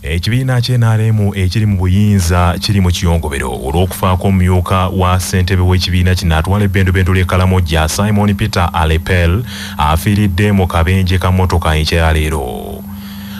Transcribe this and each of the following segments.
Ekibiina ky'NRM ekiri mu buyinza kiri mu kiyongobero olw'okufaako omumyuka wa ssentebe w'ekibiina kino atwala ebbendobendo ly'e Karamoja Simon Peter Alepel afiiridde mu kabenje ka mmotoka enkya ya leero.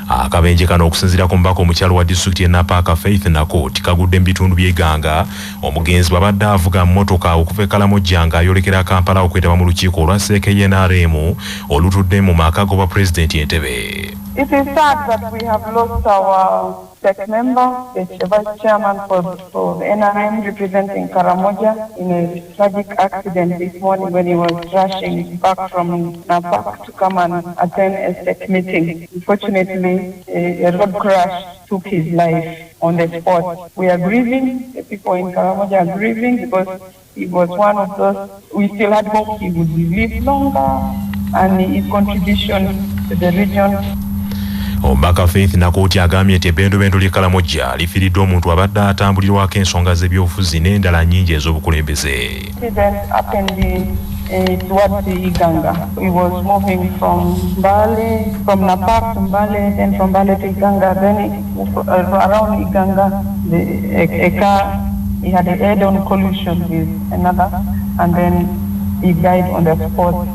Akabenje kano okusinziira ku mbaka omukyalo wa disitulikiti y'e Napaaka Faith Nakot kagudde mu bitundu by'Eganga. Omugenzi bw'abadde avuga mmotoka okuva e Karamoja ng'ayolekera Kampala okwetaba mu lukiiko olwa CKNRM olutudde mu maka g'obwa pulezidenti Entebbe. It is sad that we have lost our SEC member, the vice chairman for the NRM representing Karamoja, in a tragic accident this morning when he was rushing back from Napak to come and attend a SEC meeting. Unfortunately, a road crash took his life on the spot. We are grieving, the people in Karamoja are grieving because he was one of those, we still had hope he would live longer and his contribution to the region. Omubaka Faith Nakot agambye nti ebbendobendo ly'e Karamoja lifiiridde omuntu abadde atambulirwako ensonga z'ebyobufuzi n'endala nnyingi ez'obukulembeze. Towards the Iganga. He was moving from Napak to Mbale, then from Mbale to Iganga, then around Iganga, a car, he had a head-on collision with another, and then he died on the spot.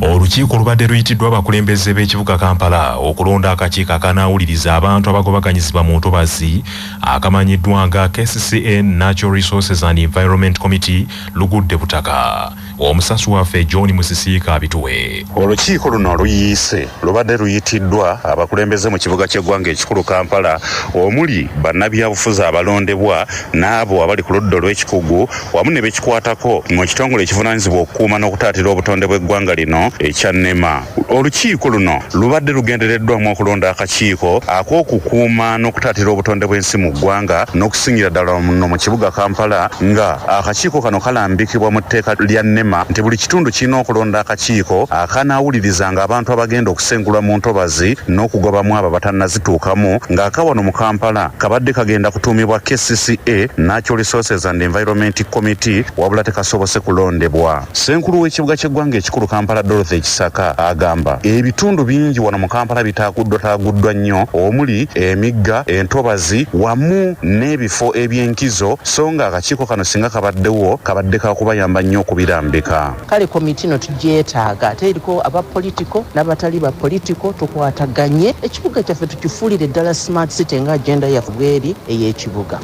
Olukiiko lubadde luyitiddwa abakulembeze b'ekibuga Kampala okulonda akakiiko akanaawuliriza abantu abagobaganyizibwa mu ntobazi akamanyiddwa nga KCCN Natural Resources and Environment Committee lugudde butaka. Omusasu waffe John Musisiika abituwe. Olukiiko luno luyiise lubadde luyitiddwa abakulembeze mu kibuga ky'eggwanga ekikulu Kampala omuli bannabyabufuzi abalondebwa n'abo abali ku ludda lw'ekikugu wamu ne bekikwatako mu kitongole ekivunaanyizibwa okukuuma n'okutaatira obutonde bw'eggwanga lino ekyannema. Olukiiko luno lubadde lugendereddwamu okulonda akakiiko ak'okukuuma n'okutaatira obutonde bw'ensi mu ggwanga n'okusingira ddala muno mu kibuga Kampala nga akakiiko kano kalambikibwa mu tteeka lya NEMA nti buli kitundu kirina okulonda akakiiko akanaawulirizanga abantu abagenda okusengulwa mu ntobazi n'okugobamu abo batannazituukamu ng'akawano mu Kampala kabadde kagenda kutuumibwa KCCA Natural Resources and Environment Committee wabula tekasobose kulondebwa. Ssenkulu w'ekibuga ky'eggwanga ekikulu Kampala Dorothy Kisaka agamba ebitundu bingi wano mu Kampala bitaaguddwa nnyo omuli emigga, entobazi wamu n'ebifo eby'enkizo so nga akakiiko kano singa kabaddewo kabadde kakubayamba nnyo okubirambika. Kale komiti no tugyetaaga ate eriko abapolitiko n'abatali bapolitiko tukwataganye ekibuga kyaffe tukifuulire ddala smart city nga agenda yaffe bweri ey'ekibuga.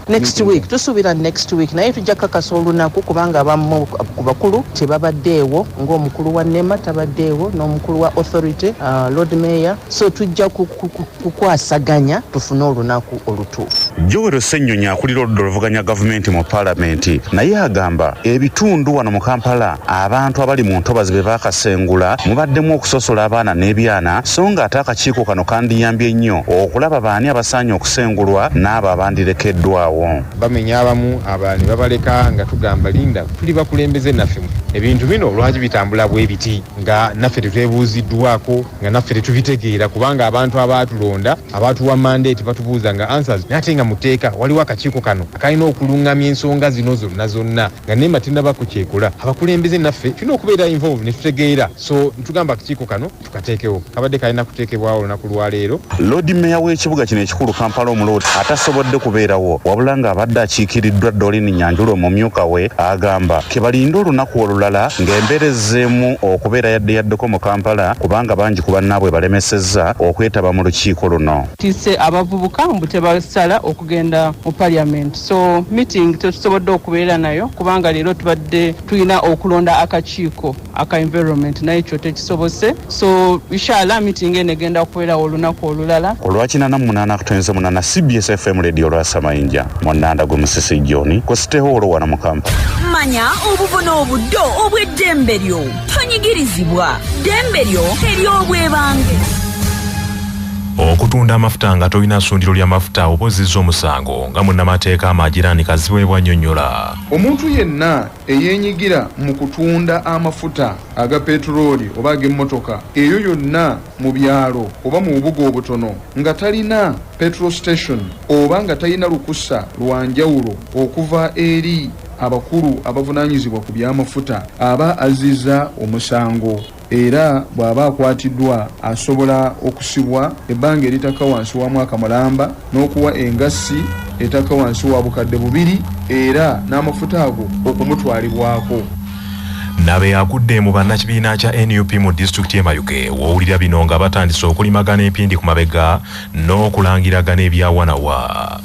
Next week tusuubira next week naye tujja kakasa olunaku kubanga abamu ku bakulu tebabaddeewo ng'omukulu wa NEMA tabaddeewo n'omukulu wa authority Lord Mayor so tujja kukwasaganya tufune olunaku olutuufu. Joel Ssenyonyi akulira oludda oluvuganya gavumenti mu paalamenti naye agamba ebitundu wano mu Kampala abantu abali mu ntobazi be baakasengula mubaddemu okusosola abaana n'ebyana so nga ate akakiiko kano kandiyambye nnyo okulaba baani abasaanye okusengulwa n'abo abandirekeddwawo. Bamenya abamu abaani babaleka nga tugamba linda tuli bakulembeze naffe ebintu bino olwaki bitambula bwe biti nga naffe tetwebuuziddwako nga naffe tetubitegeera kubanga abantu abaatulonda abatuwa mandate batubuuza nga answers ate nga muteeka waliwo akakiiko kano akalina okulungamya ensonga zino zonna zonna nga NEMA tennaba kukyekola abakulembeze naffe tulina okubeera involve ne tutegeera so ntugamba akakiiko kano tukateekewo kabadde kalina kuteekebwawo olunaku lwaleero. Lord Mayor w'ekibuga kino ekikulu Kampala omuloti atasobodde kubeerawo wabula nga abadde akiikiriddwa Doreen Nyanjula omumyuka we agamba ke balinde olunaku olulala ng'embeera ezzeemu okubeera yaddeko mu Kampala kubanga bangi ku bannaabwe balemesezza okwetaba mu lukiiko luno. Tise abavubuka mbu tebasala okugenda mu parliament so meeting tetusobodde okubeera nayo kubanga leero tubadde tulina okulonda akakiiko aka environment naye ekyo tekisobose so inshallah meeting eno egenda okubeera olunaku olulala. Olwakina munana kutonze munana CBS FM radio lwa Samayinja Mwannanda Musisi John ko siteho wana mu Kampala. Manya obuvuno obuddo obw'eddembe lyo tonyigirizibwa ddembe lyo ery'obwebange. Okutunda amafuta nga tolina ssundiro ly'amafuta opozizza omusango nga munnamateeka amagirani kaziweebwa nnyonnyola. Omuntu yenna eyeenyigira mu kutunda amafuta aga petroli oba ag'emmotoka eyo yonna mu byalo oba mu bubuga obutono nga talina petrol station oba nga talina lukusa lwa njawulo okuva eri abakulu abavunaanyizibwa ku by'amafuta aba azizza omusango era bw'aba akwatiddwa asobola okusibwa ebbanga eritaka wansi wa mwaka mulamba n'okuwa engassi etaka wansi wa bukadde bubiri era n'amafuta ago okumutwalibwako. Nabe akudde mu bannakibiina kya NUP mu disitulikiti Mayuge wowulira bino nga batandise okulimagana empindi ku mabega n'okulangiragana ebyawanawa.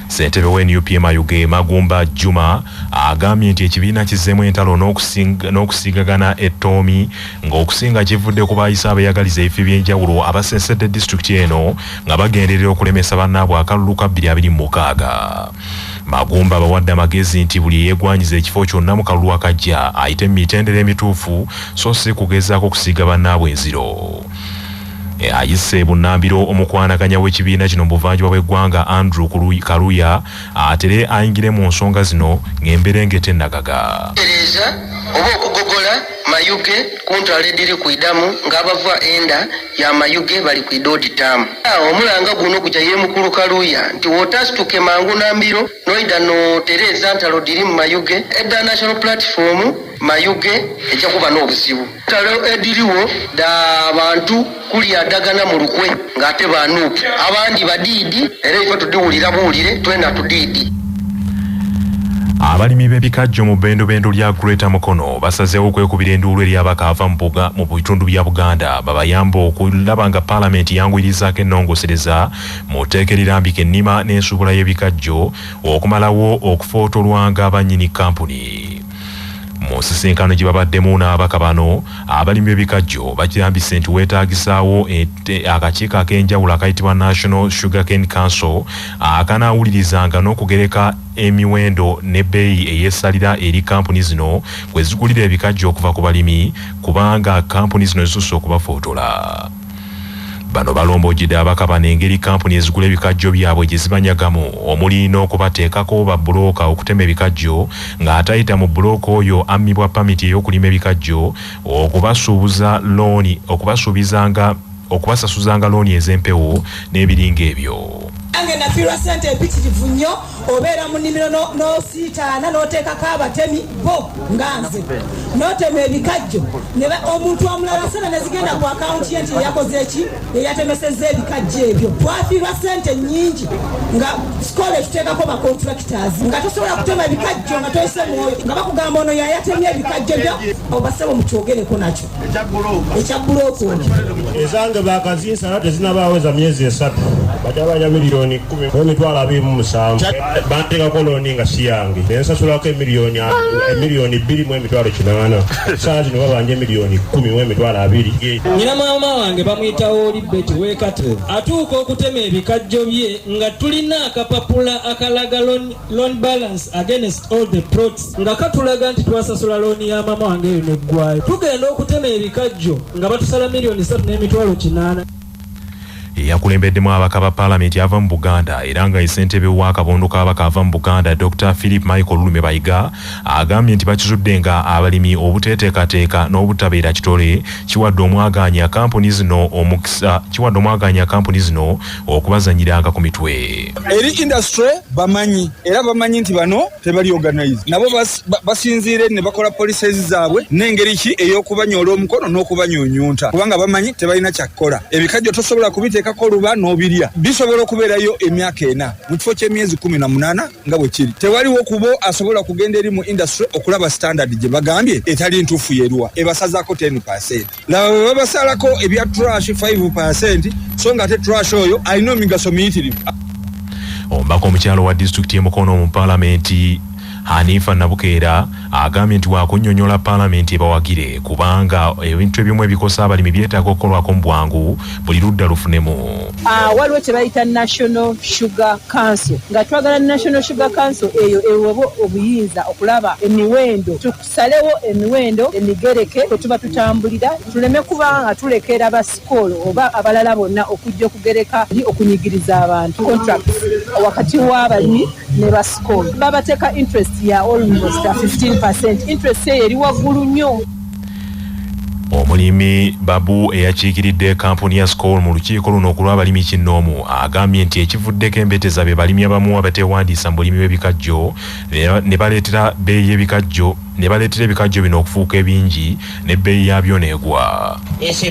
Ssentebe wa NUP Mayuge Magumba Juma agambye nti ekibiina kizzeemu entalo n'okusigagana ettoomi ng'okusinga kivudde ku baayisa abeeyagaliza ebifo by'enjawulo abasensedde disitulikiti eno nga bagenderera okulemesa bannaabwe akalulu ka 2026. Magumba bawadde amagezi nti buli yeegwanyiza ekifo kyonna mu kalulu akajja ayite mu mitendera emituufu so si kugezaako kusiga bannaabwe enziro. Ayise bunnambiro omukwanaganya w'ekibiina kino mu buvanjuba bw'eggwanga Andrew Kaluya atere ayingire mu nsonga zino ng'emberengete ennagaga. Oba okugogola Mayuge kuntwala ediri ku idamu ng'abava enda ya Mayuge bali ku idodi tamu. Omulanga guno gujja ye mukulu Kaluya nti wotasituke mangu nambiro noida no tereza ntalo diri mu Mayuge edda national platform Mayuge ejja kuba n'obuzibu. Talo ediriwo da abantu kuli adagana mu lukwe ng'ate banuupu abandi badiidi era ife tudiwulira buwulire twena tudiidi. Abalimi b'ebikajjo mu bbendobendo lya Greater Mukono basazeewo okwekubira enduulu eri abakaava mu bitundu bya Buganda babayamba okulaba nga Paalamenti yanguyirizaako ennongosereza mu tteeka erirambika ennima n'ensuubula y'ebikajjo okumalawo okufootolwanga abannyini kampuni. Mu nsisinkano gye babaddemu n'ababaka bano abalimi b'ebikajjo bakirambise nti weetaagisaawo akakiiko ak'enjawulo akayitibwa National Sugarcane Council akanaawulirizanga n'okugereka emiwendo n'ebbeeyi eyeesalira eri kampuni zino kwe zigulira ebikajjo okuva ku balimi kubanga kampuni zino zisusse okubafootola. Bano balombojjidde ababaka bano engeri kampuni ezigula ebikajjo byabwe gye zibanyagamu omuli n'okubateekako babulooka okutema ebikajjo ng'atayita mu bulooka oyo ammibwa pamiti ey'okulima ebikajjo okubasasuzanga looni ez'empewo n'ebiringa ebyo. Ange nafiirwa ssente empitirivu nnyo obeera mu nnimiro n'osiitaana n'oteekako abatemi bo nga nze n'otema ebikajjo omuntu omulala sena ne zigenda ku akawunti ye nti yakoze eki yeyatemesezza ebikajjo ebyo. Twafiirwa ssente nnyingi nga sikole tuteekako bacontractors nga tosobola kutema ebikajjo nga toyise mwoyo nga bakugamba ono yayatemye ebikajjo byo obasebo mukyogereko nakyo ekya bulooka oyo. Ezange bakazinsala tezinabaweza myezi 3 batabanya miliyoni 10 n'emitwalo 27 banteekako looni nga si yange nensasulako emiliyoni 2.8 saa zino babanja emiliyoni 10.2. Nyina maama wange bamuyitawo Olibeti Weekate atuuka okutema ebikajjo bye nga tulina akapapula akalaga loan balance against all the plots nga katulaga nti twasasula looni ya maama wange eyo neggwayo. Tugenda okutema ebikajjo nga batusala miliyoni 3.8. Yakulembeddemu ababaka ba Paalamenti ava mu Buganda era nga ssentebe w'akabondo k'ababaka ava mu Buganda Dr. Philip Michael Lume Bayiga agambye nti bakizudde nga abalimi obuteeteekateeka n'obutabeera kitole kiwadde omwaganya kampuni zino okubazanyiranga ku mitwe. Eri industry bamanyi era bamanyi nti bano tebali organize nabo basinziire ne bakola policies zaabwe n'engeri ki ey'okubanyoola omukono n'okubanyonyonta kubanga bamanyi tebalina kyakkola. Ebikajjo tosobola kubiteeka koluba n'obirya bisobola okubeerayo emyaka 4 mu kifo ky'emyezi 18 nga bwe kiri. Tewaliwo kubo asobola kugenda eri mu industry okulaba standard gye bagambye etali ntuufu yerwa ebasazaako 10%. Laba bwe babasalako ebya trash 5% so nga ate trash oyo alina omigaso miyitirivu. Omubaka omukyalo wa disitulikiti y'Emukono mu Paalamenti Hanifa Nabukeera agambye nti wakunnyonnyola Paalamenti ebawagire kubanga ebintu ebimu ebikosa abalimi byetaaga okukolwako mu bwangu buli ludda lufunemu. Waliwo kye bayita National Sugar Council nga twagala National Sugar Council eyo eweebwa obuyinza okulaba emiwendo tusalewo emiwendo emigereke kwe tuba tutambulira tuleme kuba nga tulekera abasikolo oba abalala bonna okujja okugereka okunyigiriza abantu contracts wakati w'abalimi ne basikolo babateeka interest ya almost 15%. Interest eri waggulu nnyo. Omulimi Babu eyakiikiridde kampuni ya Skol mu lukiiko luno okulw'abalimi kinnoomu agambye nti ekivuddeko embeeteza be balimi abamu abateewandiisa mu bulimi bw'ebikajjo ne baleetera bbeeyi y'ebikajjo ne baleetera ebikajjo bino okufuuka ebingi n'ebbeeyi yaabyo n'egwa.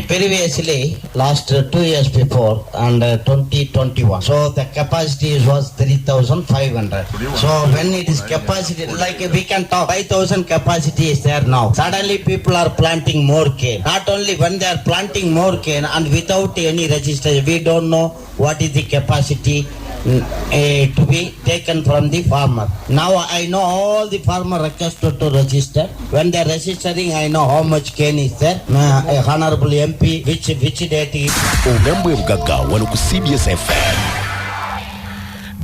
Previously, last 2 years before, and 2021, so the capacity was 3,500. So when it is capacity, like we can talk, 5,000 capacity is there now. Suddenly people are planting more cane. Not only when they are planting more cane and without any registration, we don't know what is the capacity to be taken from the farmer. Now I know all the farmer requested to register. When they are registering, I know how much cane is there. Honorable MP, which date is. Ugambwe Bugaga wano ku CBS FM.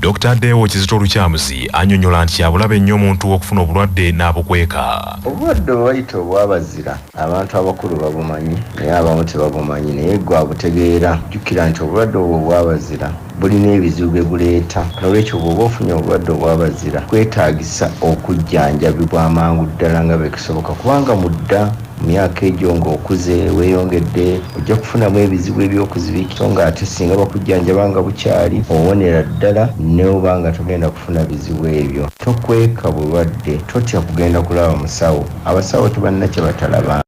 Dr. Deo Kizito Lukyamuzi annyonnyola nti abulabe nnyo omuntu okufuna obulwadde n'abukweka. Obulwadde bwayita obwabazira abantu abakulu babumanyi naye abamu tebabumanyi naye gwe abutegeera. Jjukira nti obulwadde obwo obwabazira bulina ebizibu bye buleeta. N'olwekyo bw'oba ofunye obulwadde obwabazira kwetaagisa okujjanjabibwa amangu ddala nga bwe kisoboka kubanga mudda myaka egyo ng'okuze weeyongedde ojja kufunamu ebizibu eby'okuzibikira so ng'ate singa bakujjanjaba nga bukyali owonera ddala ne oba nga togenda kufuna bizibu ebyo. Tokweka bulwadde, totya kugenda kulaba musawo. Abasawo tebalina kye batalaba.